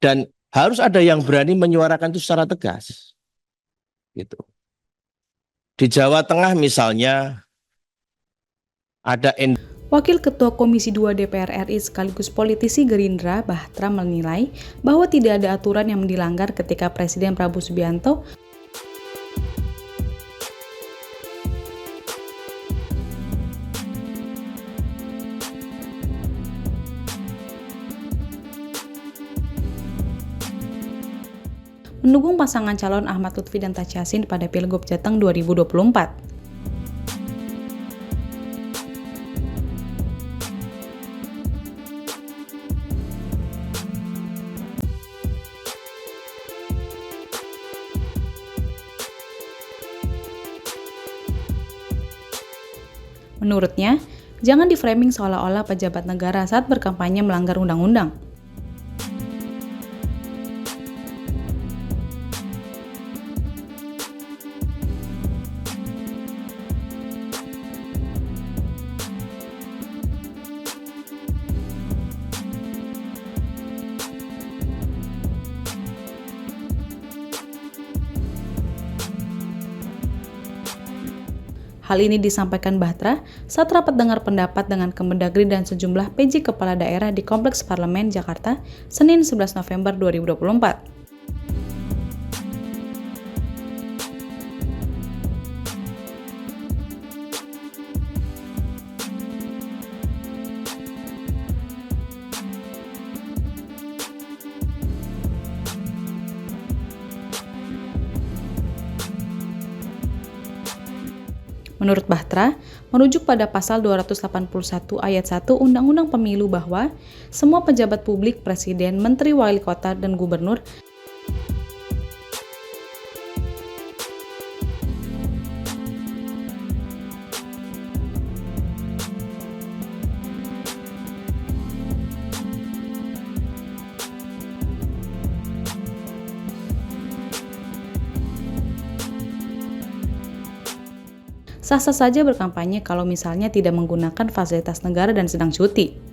Dan harus ada yang berani menyuarakan itu secara tegas. Gitu. Di Jawa Tengah misalnya ada Wakil Ketua Komisi 2 DPR RI sekaligus politisi Gerindra, Bahtra menilai bahwa tidak ada aturan yang dilanggar ketika Presiden Prabowo Subianto mendukung pasangan calon Ahmad Lutfi dan Taci Yassin pada Pilgub Jateng 2024. Menurutnya, jangan diframing seolah-olah pejabat negara saat berkampanye melanggar undang-undang. Hal ini disampaikan Bahtra saat rapat dengar pendapat dengan Kemendagri dan sejumlah PJ kepala daerah di Kompleks Parlemen Jakarta, Senin 11 November 2024. Menurut Bahtra, merujuk pada pasal 281 ayat 1 Undang-Undang Pemilu bahwa semua pejabat publik, presiden, menteri, wali kota, dan gubernur sah-sah saja berkampanye kalau misalnya tidak menggunakan fasilitas negara dan sedang cuti.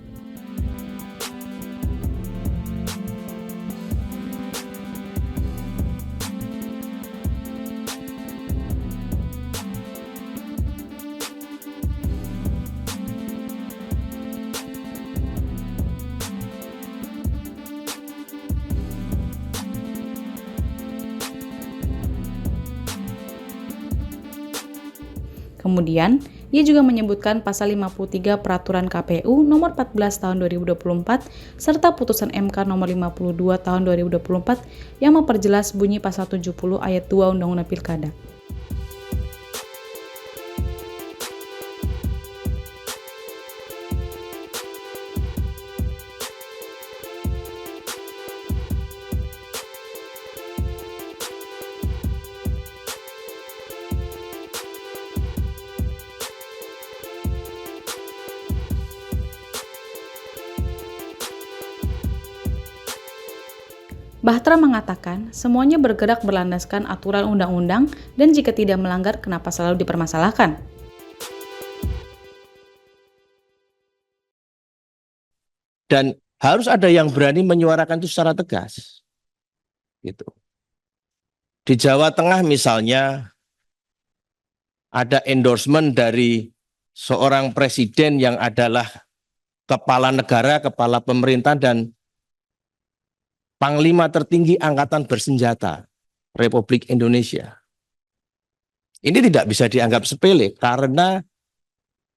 Kemudian, ia juga menyebutkan pasal 53 Peraturan KPU nomor 14 tahun 2024 serta putusan MK nomor 52 tahun 2024 yang memperjelas bunyi pasal 70 ayat 2 Undang-Undang Pilkada. Bahtra mengatakan, semuanya bergerak berlandaskan aturan undang-undang dan jika tidak melanggar, kenapa selalu dipermasalahkan? Dan harus ada yang berani menyuarakan itu secara tegas. Gitu. Di Jawa Tengah misalnya ada endorsement dari seorang presiden yang adalah kepala negara, kepala pemerintah, dan Panglima tertinggi Angkatan Bersenjata Republik Indonesia. Ini tidak bisa dianggap sepele karena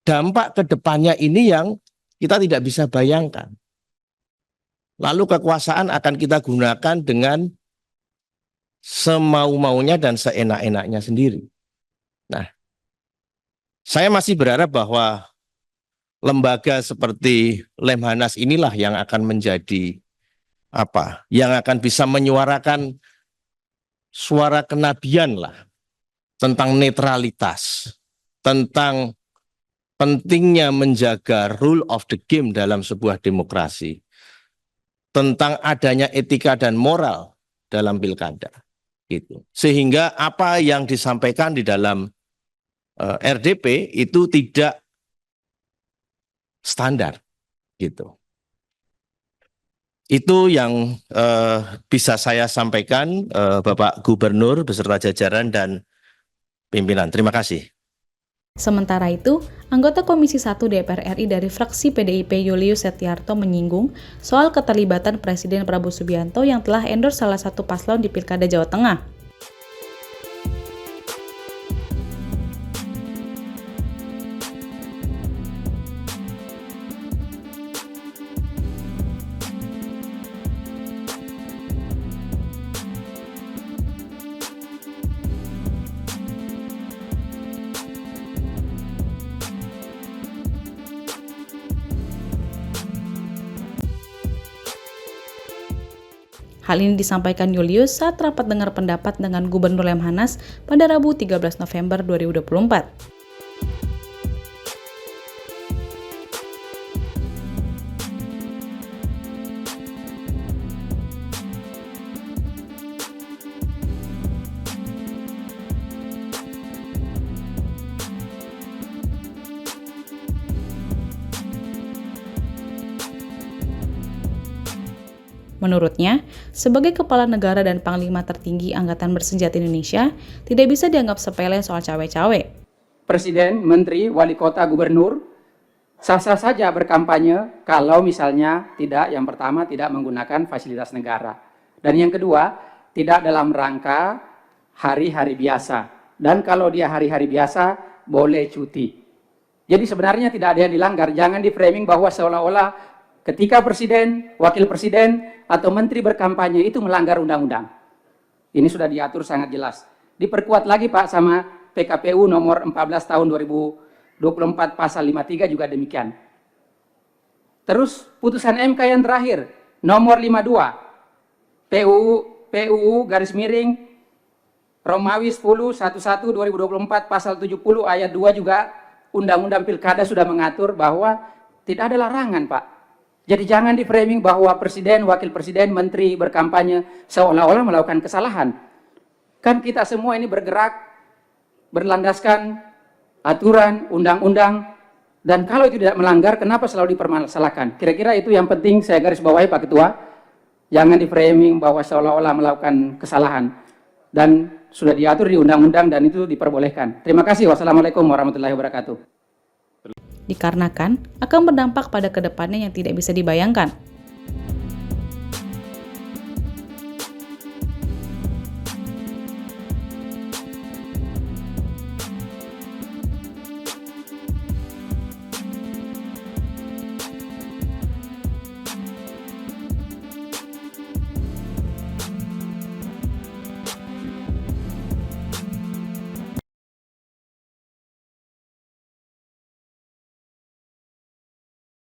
dampak ke depannya ini yang kita tidak bisa bayangkan. Lalu kekuasaan akan kita gunakan dengan semau-maunya dan seenak-enaknya sendiri. Nah, saya masih berharap bahwa lembaga seperti Lemhanas inilah yang akan menjadi yang akan bisa menyuarakan suara kenabian lah tentang netralitas, tentang pentingnya menjaga rule of the game dalam sebuah demokrasi, tentang adanya etika dan moral dalam pilkada. Gitu. Sehingga apa yang disampaikan di dalam RDP itu tidak standar. Gitu. Itu yang bisa saya sampaikan, Bapak Gubernur beserta jajaran dan pimpinan. Terima kasih. Sementara itu, anggota Komisi 1 DPR RI dari fraksi PDIP Julius Setiarto menyinggung soal keterlibatan Presiden Prabowo Subianto yang telah endorse salah satu paslon di Pilkada Jawa Tengah. Hal ini disampaikan Julius saat rapat dengar pendapat dengan Gubernur Lemhanas pada Rabu 13 November 2024. Menurutnya, sebagai kepala negara dan panglima tertinggi Angkatan Bersenjata Indonesia, tidak bisa dianggap sepele soal cawe-cawe. Presiden, menteri, wali kota, gubernur, sah-sah saja berkampanye kalau misalnya yang pertama tidak menggunakan fasilitas negara. Dan yang kedua, tidak dalam rangka hari-hari biasa. Dan kalau dia hari-hari biasa, boleh cuti. Jadi sebenarnya tidak ada yang dilanggar. Jangan di framing bahwa seolah-olah ketika presiden, wakil presiden, atau menteri berkampanye itu melanggar undang-undang. Ini sudah diatur sangat jelas. Diperkuat lagi Pak sama PKPU nomor 14 tahun 2024 pasal 53 juga demikian. Terus putusan MK yang terakhir, nomor 52, PUU garis miring Romawi 10/11 2024 pasal 70 ayat 2 juga Undang-Undang Pilkada sudah mengatur bahwa tidak ada larangan Pak. Jadi jangan di framing bahwa presiden, wakil presiden, menteri berkampanye seolah-olah melakukan kesalahan. Kan kita semua ini bergerak berlandaskan aturan, undang-undang, dan kalau itu tidak melanggar, kenapa selalu dipermasalahkan? Kira-kira itu yang penting saya garis bawahi Pak Ketua. Jangan di framing bahwa seolah-olah melakukan kesalahan. Dan sudah diatur di undang-undang dan itu diperbolehkan. Terima kasih. Wassalamualaikum warahmatullahi wabarakatuh. Dikarenakan akan berdampak pada kedepannya yang tidak bisa dibayangkan.